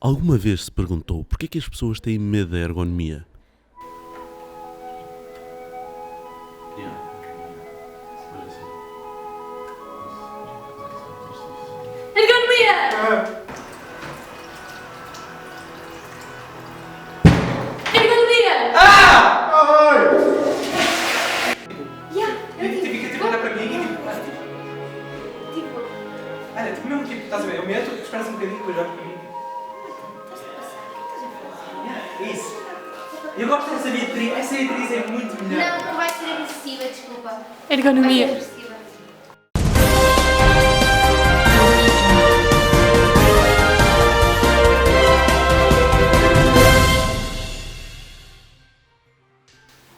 Alguma vez se perguntou porquê que as pessoas têm medo da ergonomia? Ergonomia! Ergonomia! Tipo, olhar para mim e Tipo, olha, tipo mesmo tipo, estás a ver? Eu meto, esperas um bocadinho e depois olhas para mim. estás a passar? O que estás a fazer? É isso. Eu gosto dessa Beatriz, essa Beatriz é muito melhor. Não vai ser agressiva, desculpa. Vai ser Ergonomia. agressiva.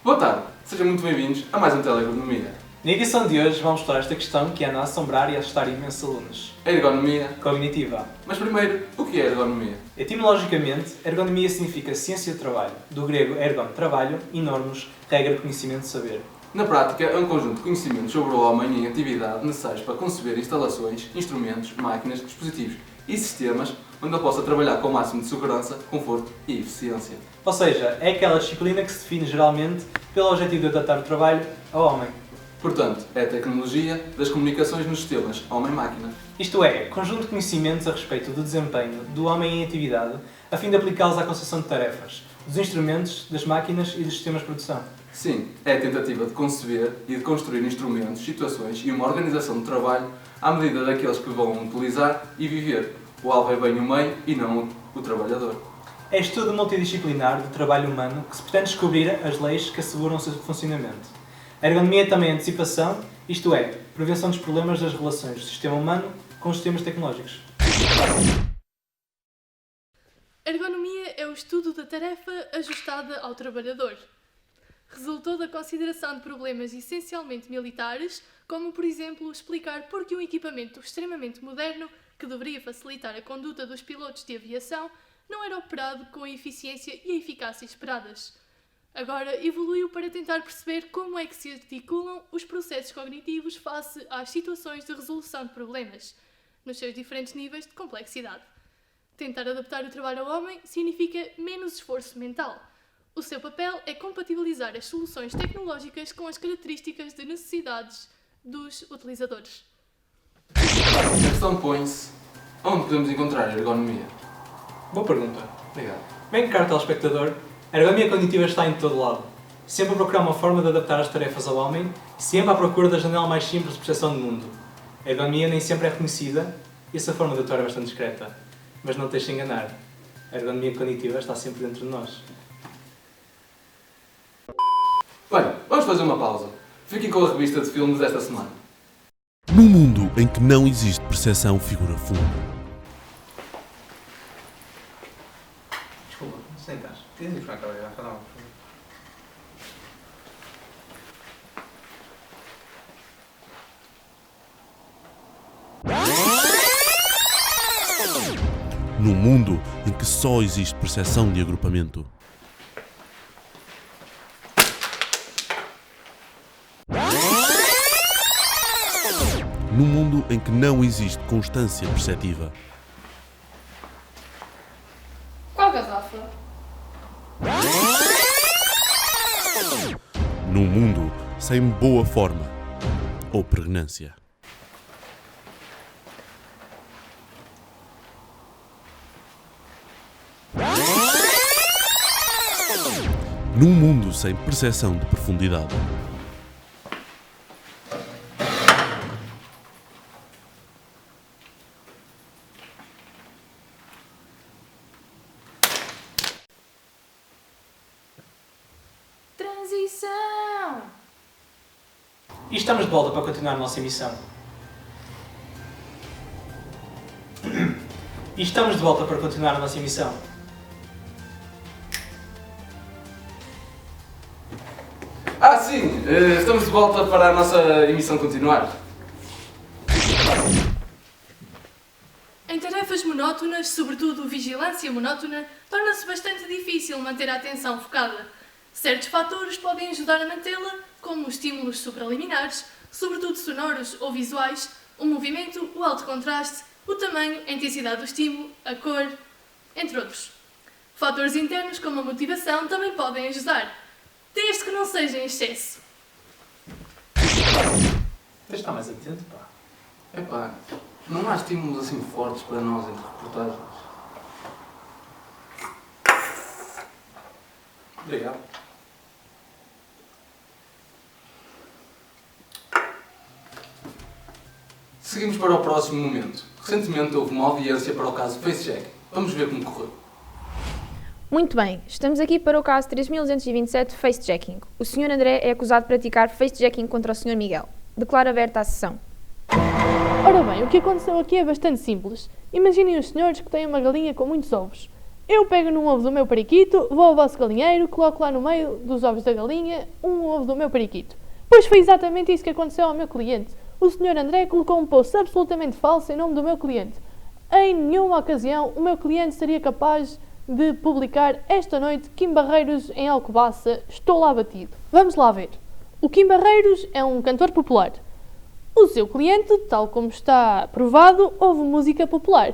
Boa tarde, sejam muito bem-vindos a mais um Teleergonomia. Na edição de hoje vamos estudar esta questão que anda a assombrar e assustar imensos alunos. Ergonomia. Cognitiva. Mas primeiro, o que é ergonomia? Etimologicamente, ergonomia significa ciência de trabalho, do grego ergon, trabalho, e normos, regra, conhecimento, saber. Na prática, é um conjunto de conhecimentos sobre o homem em atividade necessários para conceber instalações, instrumentos, máquinas, dispositivos e sistemas onde ele possa trabalhar com o máximo de segurança, conforto e eficiência. Ou seja, é aquela disciplina que se define geralmente pelo objetivo de adaptar o trabalho ao homem. Portanto, é a tecnologia das comunicações nos sistemas homem-máquina. Isto é, conjunto de conhecimentos a respeito do desempenho do homem em atividade, a fim de aplicá-los à concessão de tarefas, dos instrumentos, das máquinas e dos sistemas de produção. Sim, é a tentativa de conceber e de construir instrumentos, situações e uma organização de trabalho à medida daqueles que vão utilizar e viver. O alvo é bem o meio e não o trabalhador. É estudo multidisciplinar do trabalho humano que se pretende descobrir as leis que asseguram o seu funcionamento. A ergonomia é também antecipação, isto é, prevenção dos problemas das relações do sistema humano com os sistemas tecnológicos. Ergonomia é o estudo da tarefa ajustada ao trabalhador. Resultou da consideração de problemas essencialmente militares, como, por exemplo, explicar por que um equipamento extremamente moderno, que deveria facilitar a conduta dos pilotos de aviação, não era operado com a eficiência e a eficácia esperadas. Agora evoluiu para tentar perceber como é que se articulam os processos cognitivos face às situações de resolução de problemas, nos seus diferentes níveis de complexidade. Tentar adaptar o trabalho ao homem significa menos esforço mental. O seu papel é compatibilizar as soluções tecnológicas com as características de necessidades dos utilizadores. A questão põe-se: onde podemos encontrar a ergonomia? Boa pergunta. Obrigado. Bem, caro telespectador, a ergonomia cognitiva está em todo lado. Sempre a procurar uma forma de adaptar as tarefas ao homem e sempre à procura da janela mais simples de percepção do mundo. A ergonomia nem sempre é reconhecida e essa forma de atuar é bastante discreta. Mas não te deixes enganar. A ergonomia cognitiva está sempre dentro de nós. Bem, vamos fazer uma pausa. Fiquem com a revista de filmes desta semana. Num mundo em que não existe percepção figura fundo, Desculpa, sentas. Tens de buscar aquela garrafa, não? num mundo em que só existe percepção de agrupamento, num mundo em que não existe constância perceptiva, Qual garrafa? num mundo sem boa forma ou pregnância. Num mundo sem percepção de profundidade. Transição! E estamos de volta para continuar a nossa emissão. E estamos de volta para continuar a nossa emissão. Ah, sim! Estamos de volta para a nossa emissão continuar. Em tarefas monótonas, sobretudo vigilância monótona, torna-se bastante difícil manter a atenção focada. Certos fatores podem ajudar a mantê-la, como os estímulos supraliminares, sobretudo sonoros ou visuais, o movimento, o alto contraste, o tamanho, a intensidade do estímulo, a cor. entre outros. Fatores internos como a motivação também podem ajudar, desde que não seja em excesso. Tens de estar mais atento, pá. Epá, não há estímulos assim fortes para nós entre reportagens. Obrigado. Seguimos para o próximo momento. Recentemente houve uma audiência para o caso FaceJack. Vamos ver como correu. Muito bem, estamos aqui para o caso 3227 FaceJacking. O Sr. André é acusado de praticar FaceJacking contra o Sr. Miguel. Declaro aberta a sessão. Ora bem, o que aconteceu aqui é bastante simples. Imaginem os senhores que têm uma galinha com muitos ovos. Eu pego num ovo do meu periquito, vou ao vosso galinheiro, coloco lá no meio dos ovos da galinha um ovo do meu periquito. Pois foi exatamente isso que aconteceu ao meu cliente. O Sr. André colocou um post absolutamente falso em nome do meu cliente. Em nenhuma ocasião o meu cliente seria capaz de publicar esta noite Kim Barreiros em Alcobaça, estou lá batido. Vamos lá ver. O Kim Barreiros é um cantor popular. O seu cliente, tal como está provado, ouve música popular.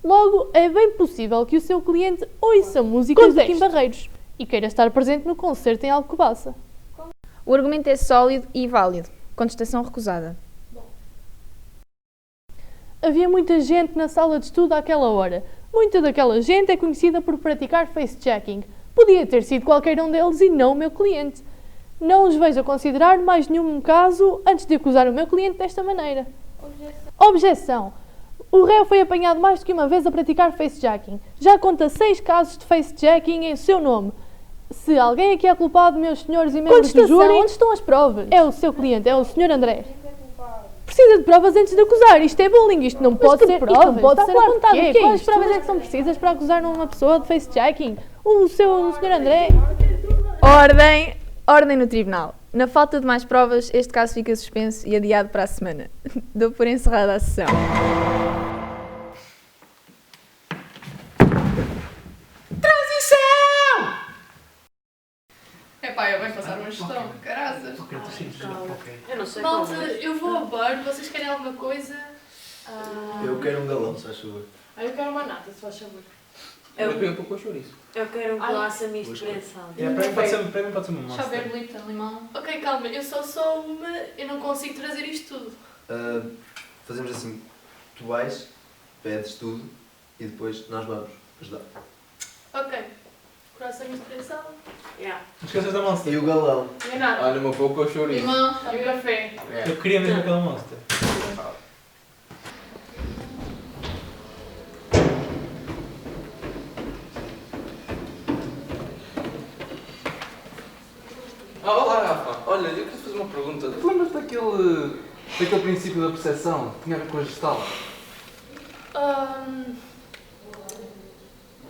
Logo, é bem possível que o seu cliente ouça músicas de Kim Barreiros e queira estar presente no concerto em Alcobaça. O argumento é sólido e válido. Contestação recusada. Havia muita gente na sala de estudo àquela hora. Muita daquela gente é conhecida por praticar FaceJacking. Podia ter sido qualquer um deles e não o meu cliente. Não os vejo a considerar mais nenhum caso antes de acusar o meu cliente desta maneira. Objeção. O réu foi apanhado mais do que uma vez a praticar FaceJacking. Já conta 6 casos de FaceJacking em seu nome. Se alguém aqui é culpado, meus senhores e membros do júri, onde estão as provas? É o seu cliente, é o Sr. André. Precisa de provas antes de acusar. Isto é bullying, isto não pode ser provas. Isto não pode ser apontado. Quais provas é que são precisas para acusar uma pessoa de FaceJacking? O Sr. André? Ordem! Ordem no tribunal. Na falta de mais provas, este caso fica suspenso e adiado para a semana. Dou por encerrada a sessão. Epá, eu vou passar uma gestão, caraças. Eu não sei Malta, qual é. eu vou ao bar, vocês querem alguma coisa? Eu quero um galão, se faz favor. Eu quero uma nata, se faz favor. Eu queria um pouco de chouriço. Eu quero um bolacha misto prensado. Para mim pode ser uma Chá monster. verde, Lipton, limão. Ok, calma, eu só sou uma, eu não consigo trazer isto tudo. Fazemos assim, tu vais, pedes tudo e depois nós vamos ajudar. Ok. Coração misto prensado. Yeah. Não esqueças da monster. E o galão? E a nata. Olha, uma pouco de chouriço. Limão. E o café. Eu queria mesmo aquela monster. Olá, Rafa. Olha, eu queria fazer uma pergunta. Tu lembras daquele princípio da percepção que tinha a ver com a gestalt?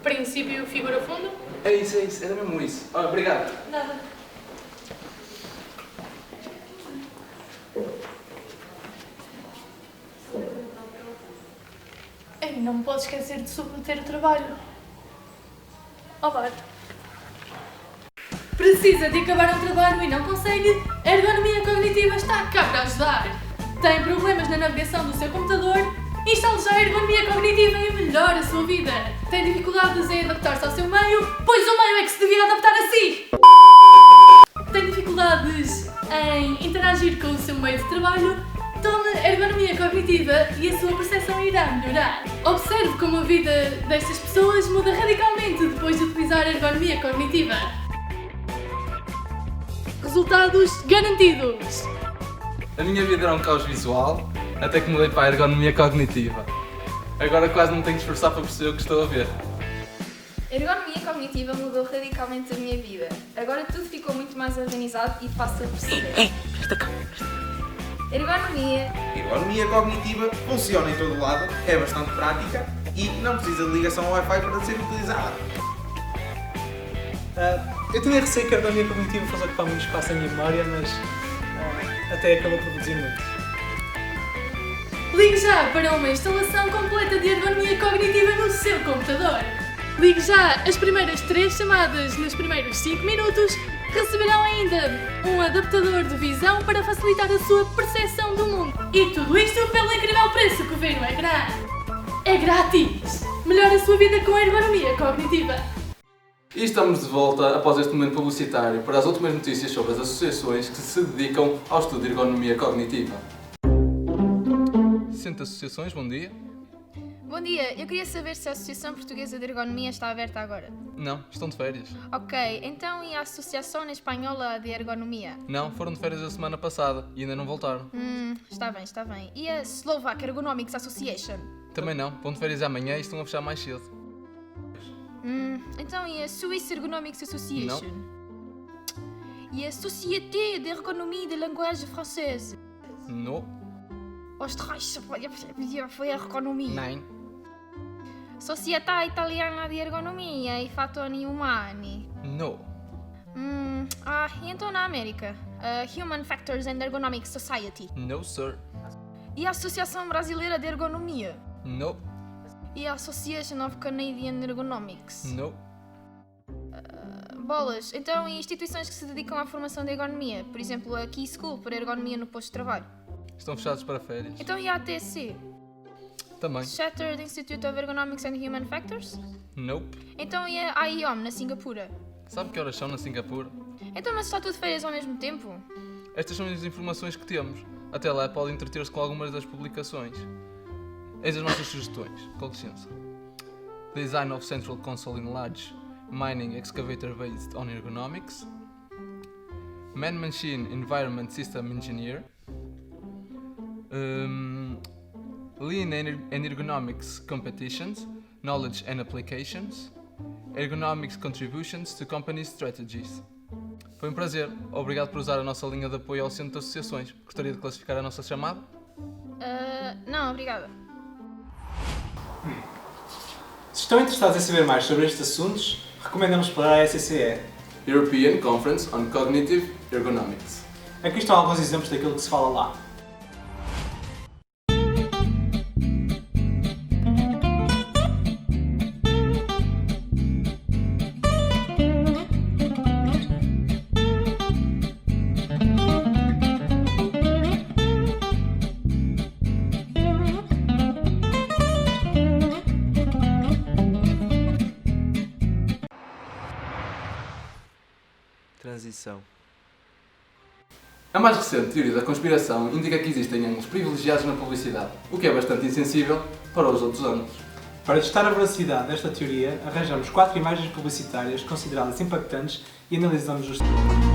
Princípio, figura fundo. É isso, era mesmo isso. Obrigado. Nada. Ei, não me podes esquecer de submeter o trabalho. Ao bar. Precisa de acabar um trabalho e não consegue? A ergonomia cognitiva está cá para ajudar. Tem problemas na navegação do seu computador? Instale já a ergonomia cognitiva e melhore a sua vida. Tem dificuldades em adaptar-se ao seu meio? Pois o meio é que se devia adaptar a si. Tem dificuldades em interagir com o seu meio de trabalho? Tome ergonomia cognitiva e a sua percepção irá melhorar. Observe como a vida destas pessoas muda radicalmente depois de utilizar a ergonomia cognitiva. Resultados garantidos! A minha vida era um caos visual, até que mudei para a ergonomia cognitiva. Agora quase não tenho que esforçar para perceber o que estou a ver. A ergonomia cognitiva mudou radicalmente a minha vida. Agora tudo ficou muito mais organizado e fácil de perceber. Ergonomia. Ergonomia cognitiva funciona em todo lado, é bastante prática e não precisa de ligação ao Wi-Fi para ser utilizada. Eu tinha receio que a ergonomia cognitiva fosse ocupar muito espaço na minha memória, mas até acabou por reduzir muito. Ligue já para uma instalação completa de ergonomia cognitiva no seu computador. Ligue já! As primeiras 3 chamadas nos primeiros 5 minutos receberão ainda um adaptador de visão para facilitar a sua percepção do mundo. E tudo isto pelo incrível preço que vem no ecrã. É grátis! Melhore a sua vida com a ergonomia cognitiva. E estamos de volta após este momento publicitário para as últimas notícias sobre as associações que se dedicam ao estudo de ergonomia cognitiva. Centro de Associações, bom dia. Bom dia, eu queria saber se a Associação Portuguesa de Ergonomia está aberta agora. Não, estão de férias. Ok, então e a Associação Espanhola de Ergonomia? Não, foram de férias a semana passada e ainda não voltaram. Está bem. E a Slovak Ergonomics Association? Também não, vão de férias amanhã e estão a fechar mais cedo. Então e a Swiss Ergonomics Association? E a Société d'Ergonomie de Language Française? Não. Ostras, foi a ergonomia. Não. Società Italiana di Ergonomia e Fatoni Umani. Não. E então na América? A Human Factors and Ergonomics Society. No, sir. E a Associação Brasileira de Ergonomia? No. E a Association of Canadian Ergonomics? No. Bolas, então e instituições que se dedicam à formação de ergonomia? Por exemplo, a Key School para ergonomia no posto de trabalho? Estão fechados para férias. Então e a ATC? Também. Shattered Institute of Ergonomics and Human Factors? Nope. Então e a IOM na Singapura? Sabe que horas são na Singapura? Então, mas está tudo de férias ao mesmo tempo? Estas são as informações que temos. Até lá pode entreter-se com algumas das publicações. Eis as nossas sugestões. Com licença. Design of Central Console in Large Mining Excavator Based on Ergonomics. Man-Machine Environment System Engineer. Lean and Ergonomics Competitions, Knowledge and Applications, Ergonomics Contributions to Company Strategies. Foi um prazer. Obrigado por usar a nossa linha de apoio ao Centro de Associações. Gostaria de classificar a nossa chamada? Não, obrigada. Se estão interessados em saber mais sobre estes assuntos, recomendamos para a SCE. European Conference on Cognitive Ergonomics. Aqui estão alguns exemplos daquilo que se fala lá. Transição. A mais recente teoria da conspiração indica que existem ângulos privilegiados na publicidade, o que é bastante insensível para os outros ângulos. Para testar a veracidade desta teoria, arranjamos 4 imagens publicitárias consideradas impactantes e analisamos os estudos.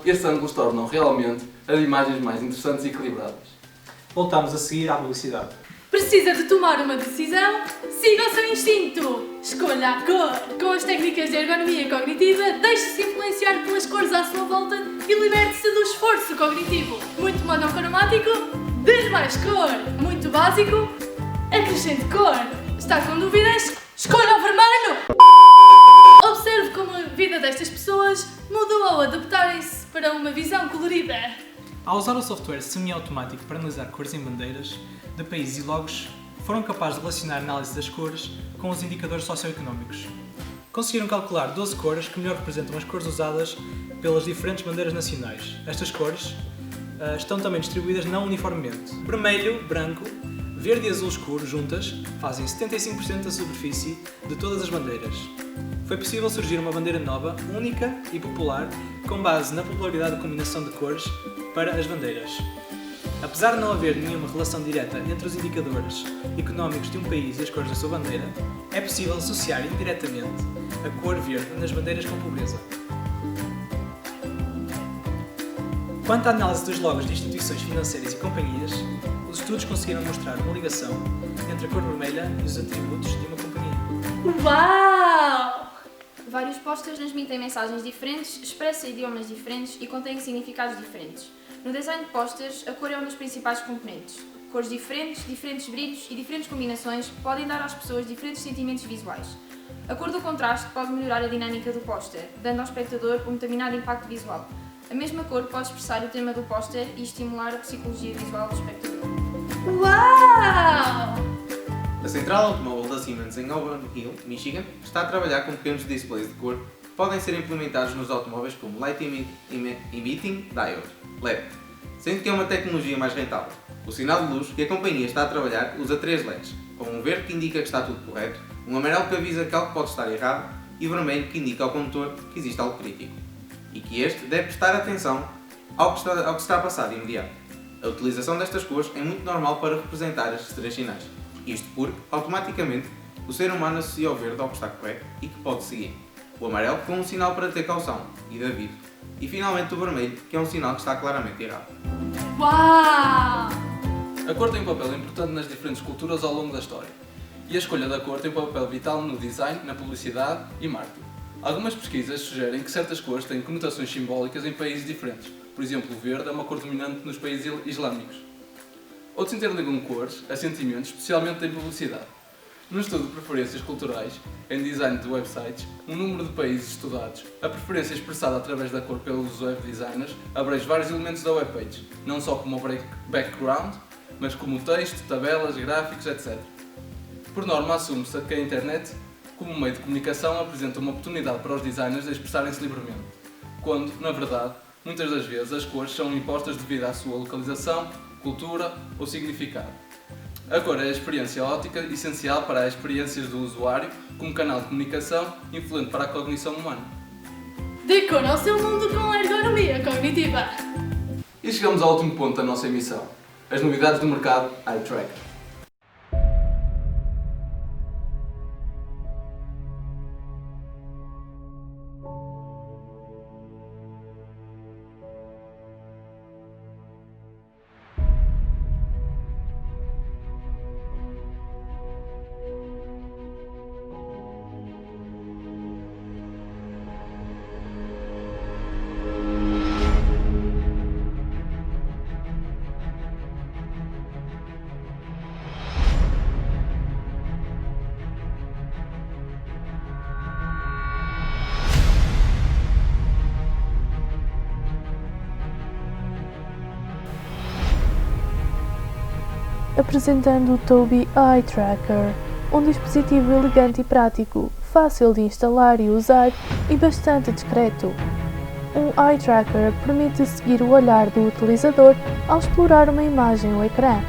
Estes ângulos tornam realmente as imagens mais interessantes e equilibradas. Voltamos a seguir à publicidade. Precisa de tomar uma decisão? Siga o seu instinto! Escolha a cor! Com as técnicas de ergonomia cognitiva, deixe-se influenciar pelas cores à sua volta e liberte-se do esforço cognitivo. Muito monocromático? Dê mais cor! Muito básico? Acrescente cor! Está com dúvidas? Escolha o vermelho! Observe como a vida destas pessoas mudou ao adaptarem-se para uma visão colorida. Ao usar o software semi-automático para analisar cores em bandeiras de países e logos, foram capazes de relacionar a análise das cores com os indicadores socioeconómicos. Conseguiram calcular 12 cores que melhor representam as cores usadas pelas diferentes bandeiras nacionais. Estas cores estão também distribuídas não uniformemente. Vermelho, branco, verde e azul escuro juntas fazem 75% da superfície de todas as bandeiras. Foi possível surgir uma bandeira nova, única e popular, com base na popularidade da combinação de cores para as bandeiras. Apesar de não haver nenhuma relação direta entre os indicadores económicos de um país e as cores da sua bandeira, é possível associar indiretamente a cor verde nas bandeiras com pobreza. Quanto à análise dos logos de instituições financeiras e companhias, os estudos conseguiram mostrar uma ligação entre a cor vermelha e os atributos de uma companhia. Uau! Vários posters transmitem mensagens diferentes, expressam idiomas diferentes e contêm significados diferentes. No design de posters, a cor é um dos principais componentes. Cores diferentes, diferentes brilhos e diferentes combinações podem dar às pessoas diferentes sentimentos visuais. A cor do contraste pode melhorar a dinâmica do póster, dando ao espectador um determinado impacto visual. A mesma cor pode expressar o tema do póster e estimular a psicologia visual do espectador. Uau! A central automóvel da Siemens em Auburn Hill, Michigan, está a trabalhar com pequenos displays de cor que podem ser implementados nos automóveis como Light Emitting Diode, LED, sendo que é uma tecnologia mais rentável. O sinal de luz que a companhia está a trabalhar usa 3 LEDs, com um verde que indica que está tudo correto, um amarelo que avisa que algo pode estar errado e vermelho que indica ao condutor que existe algo crítico, e que este deve prestar atenção ao que se está a passar de imediato. A utilização destas cores é muito normal para representar estes 3 sinais, isto porque, automaticamente, o ser humano associa o verde ao que está correto e que pode seguir, o amarelo com um sinal para ter caução e de aviso, e finalmente o vermelho, que é um sinal que está claramente errado. Uau! A cor tem um papel importante nas diferentes culturas ao longo da história, e a escolha da cor tem um papel vital no design, na publicidade e marketing. Algumas pesquisas sugerem que certas cores têm conotações simbólicas em países diferentes. Por exemplo, o verde é uma cor dominante nos países islâmicos. Outros interligam cores a sentimentos, especialmente em publicidade. No estudo de preferências culturais, em design de websites, um número de países estudados, a preferência expressada através da cor pelos web designers abrange vários elementos da webpage, não só como o background, mas como texto, tabelas, gráficos, etc. Por norma, assume-se que a internet, como meio de comunicação, apresenta uma oportunidade para os designers de expressarem-se livremente, quando, na verdade, muitas das vezes as cores são impostas devido à sua localização, cultura ou significado. A cor é a experiência óptica essencial para as experiências do usuário como canal de comunicação influente para a cognição humana. Decora o seu mundo com ergonomia cognitiva. E chegamos ao último ponto da nossa emissão, as novidades do mercado Eye Tracker. Apresentando o Tobii Eye Tracker, um dispositivo elegante e prático, fácil de instalar e usar e bastante discreto. Um Eye Tracker permite seguir o olhar do utilizador ao explorar uma imagem ou ecrã,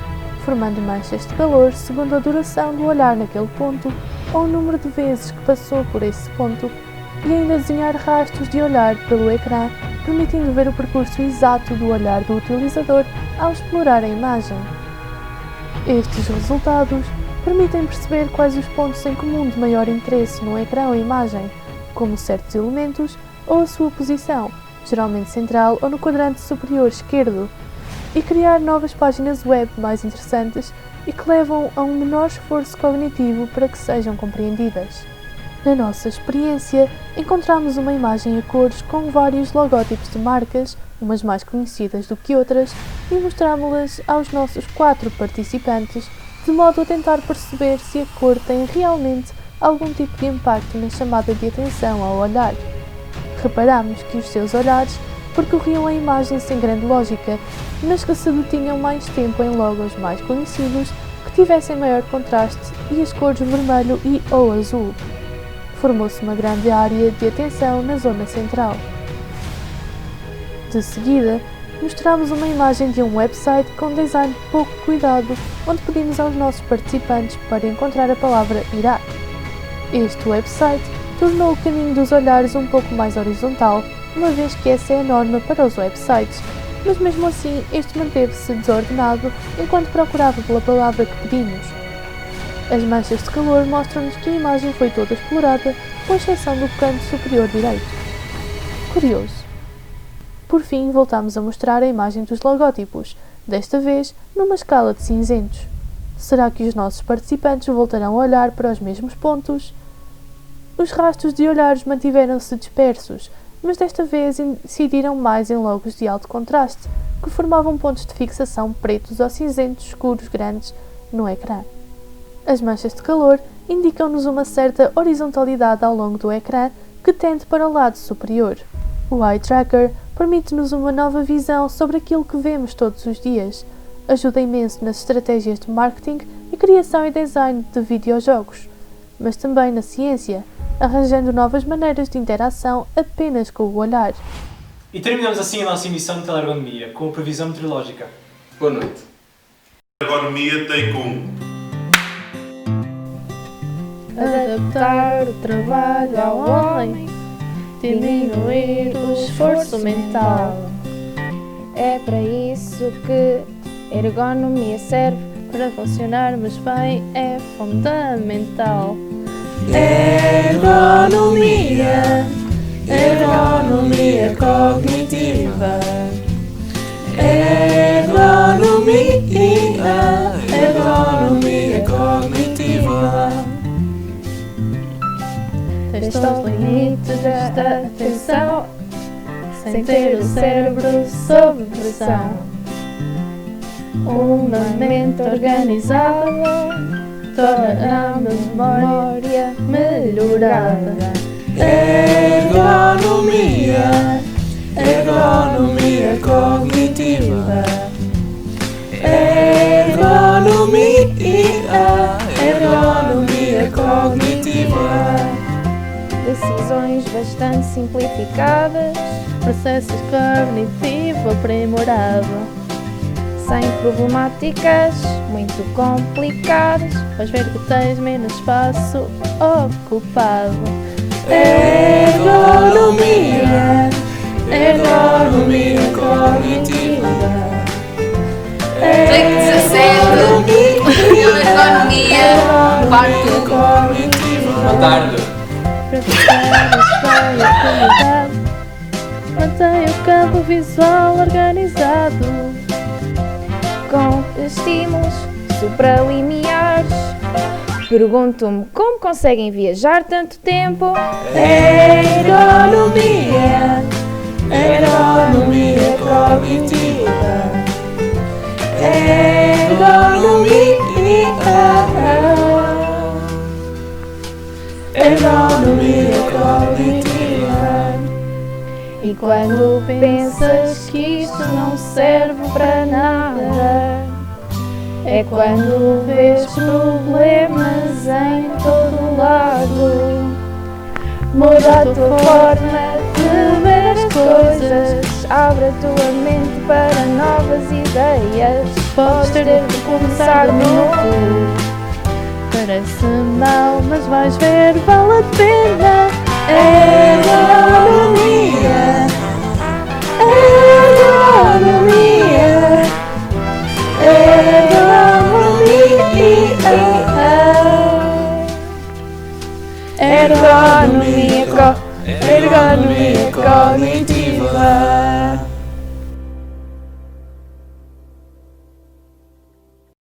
formando manchas de calor segundo a duração do olhar naquele ponto ou o número de vezes que passou por esse ponto, e ainda desenhar rastros de olhar pelo ecrã, permitindo ver o percurso exato do olhar do utilizador ao explorar a imagem. Estes resultados permitem perceber quais os pontos em comum de maior interesse no ecrã ou imagem, como certos elementos ou a sua posição, geralmente central ou no quadrante superior esquerdo, e criar novas páginas web mais interessantes e que levam a um menor esforço cognitivo para que sejam compreendidas. Na nossa experiência, encontramos uma imagem a cores com vários logótipos de marcas, umas mais conhecidas do que outras, e mostrámos-las aos nossos 4 participantes, de modo a tentar perceber se a cor tem realmente algum tipo de impacto na chamada de atenção ao olhar. Reparámos que os seus olhares percorriam a imagem sem grande lógica, mas que se detinham mais tempo em logos mais conhecidos que tivessem maior contraste e as cores vermelho e ou azul. Formou-se uma grande área de atenção na zona central. De seguida, mostramos uma imagem de um website com design pouco cuidado, onde pedimos aos nossos participantes para encontrar a palavra Iraque. Este website tornou o caminho dos olhares um pouco mais horizontal, uma vez que essa é a norma para os websites, mas mesmo assim este manteve-se desordenado enquanto procurava pela palavra que pedimos. As manchas de calor mostram-nos que a imagem foi toda explorada, com exceção do canto superior direito. Curioso. Por fim, voltamos a mostrar a imagem dos logótipos, desta vez numa escala de cinzentos. Será que os nossos participantes voltarão a olhar para os mesmos pontos? Os rastros de olhares mantiveram-se dispersos, mas desta vez incidiram mais em logos de alto contraste, que formavam pontos de fixação pretos ou cinzentos escuros grandes no ecrã. As manchas de calor indicam-nos uma certa horizontalidade ao longo do ecrã que tende para o lado superior. O Eye Tracker permite-nos uma nova visão sobre aquilo que vemos todos os dias. Ajuda imenso nas estratégias de marketing e criação e design de videojogos, mas também na ciência, arranjando novas maneiras de interação apenas com o olhar. E terminamos assim a nossa emissão de Teleergonomia, com a previsão meteorológica. Boa noite. A ergonomia tem como Adaptar o trabalho ao homem, diminuir o esforço mental. É para isso que a ergonomia serve. Para funcionarmos bem é fundamental. Ergonomia, ergonomia cognitiva. Ergonomia, ergonomia cognitiva. Testa os limites da atenção, sem ter o cérebro sob pressão. Uma mente organizada torna a memória melhorada. Ergonomia, ergonomia cognitiva. Ergonomia, ergonomia cognitiva. Decisões bastante simplificadas, Processos cognitivo aprimorado. sem problemáticas muito complicadas. Vais ver que tens menos espaço ocupado. Ergonomia, ergonomia cognitiva. Take 17, ergonomia, parte 1. Boa tarde. Preparas bem a comunidade. Mantém o campo visual organizado. Com estímulos supralimiares, pergunto-me como conseguem viajar tanto tempo. Ergonomia, ergonomia cognitiva. Ergonomia, ergonomia cognitiva. E quando pensas que isto não serve para nada, é quando vês problemas em todo lado. Muda a tua forma de ver as coisas, Abre a tua mente para novas ideias. podes ter de começar de novo. Parece mal, mas vais ver, vale a pena. Ergonomia, ergonomia, ergonomia, ergonomia cognitiva.